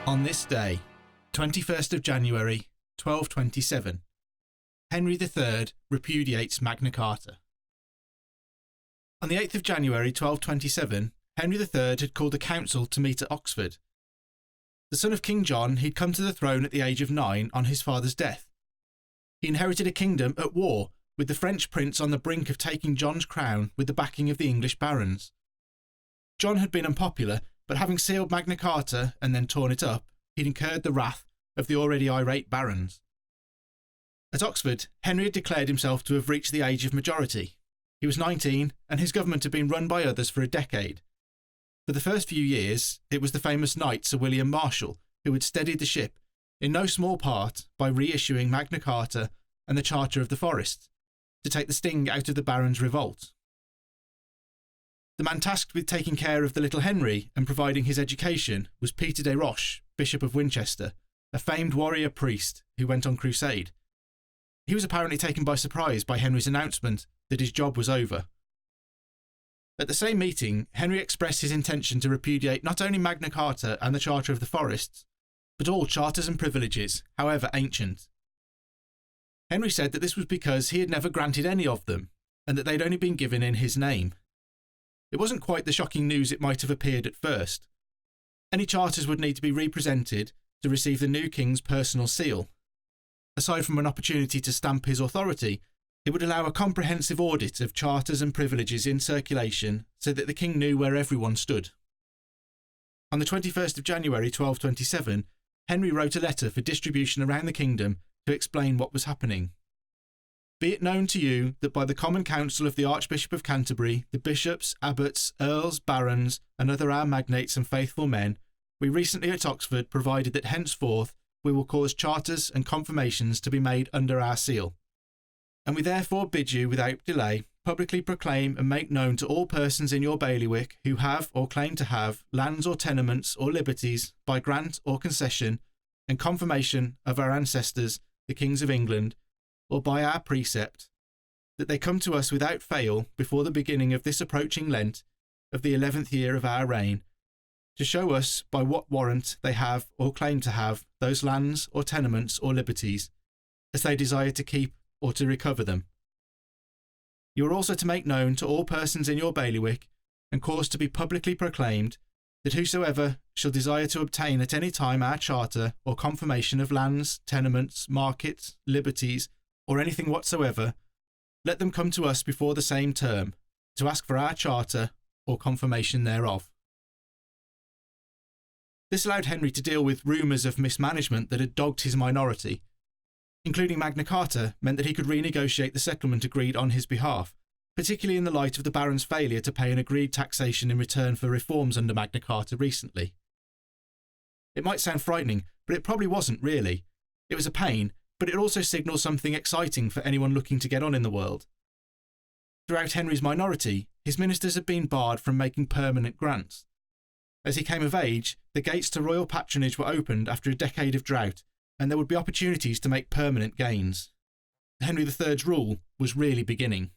On this day, 21st of January, 1227, Henry III repudiates Magna Carta. On the 8th of January 1227, Henry III had called a council to meet at Oxford. The son of King John, he'd come to the throne at the age of 9 on his father's death. He inherited a kingdom at war, with the French prince on the brink of taking John's crown with the backing of the English barons. John had been unpopular, but having sealed Magna Carta and then torn it up, he'd incurred the wrath of the already irate barons. At Oxford, Henry had declared himself to have reached the age of majority. He was 19, and his government had been run by others for a decade. For the first few years, it was the famous knight Sir William Marshall who had steadied the ship, in no small part by reissuing Magna Carta and the Charter of the Forest, to take the sting out of the barons' revolt. The man tasked with taking care of the little Henry and providing his education was Peter de Roche, Bishop of Winchester, a famed warrior priest who went on crusade. He was apparently taken by surprise by Henry's announcement that his job was over. At the same meeting, Henry expressed his intention to repudiate not only Magna Carta and the Charter of the Forests, but all charters and privileges, however ancient. Henry said that this was because he had never granted any of them, and that they'd only been given in his name. It wasn't quite the shocking news it might have appeared at first. Any charters would need to be represented to receive the new king's personal seal. Aside from an opportunity to stamp his authority, it would allow a comprehensive audit of charters and privileges in circulation so that the king knew where everyone stood. On the 21st of January 1227, Henry wrote a letter for distribution around the kingdom to explain what was happening. Be it known to you that by the common council of the Archbishop of Canterbury, the bishops, abbots, earls, barons, and other our magnates and faithful men, we recently at Oxford provided that henceforth we will cause charters and confirmations to be made under our seal. And we therefore bid you, without delay, publicly proclaim and make known to all persons in your bailiwick who have or claim to have lands or tenements or liberties by grant or concession and confirmation of our ancestors, the kings of England, or by our precept, that they come to us without fail before the beginning of this approaching Lent of the 11th year of our reign, to show us by what warrant they have or claim to have those lands or tenements or liberties, as they desire to keep or to recover them. You are also to make known to all persons in your bailiwick, and cause to be publicly proclaimed, that whosoever shall desire to obtain at any time our charter or confirmation of lands, tenements, markets, liberties, or anything whatsoever, let them come to us before the same term, to ask for our charter or confirmation thereof. This allowed Henry to deal with rumours of mismanagement that had dogged his minority. Including Magna Carta meant that he could renegotiate the settlement agreed on his behalf, particularly in the light of the barons' failure to pay an agreed taxation in return for reforms under Magna Carta recently. It might sound frightening, but it probably wasn't really. It was a pain, but it also signalled something exciting for anyone looking to get on in the world. Throughout Henry's minority, his ministers had been barred from making permanent grants. As he came of age, the gates to royal patronage were opened after a decade of drought, and there would be opportunities to make permanent gains. Henry III's rule was really beginning.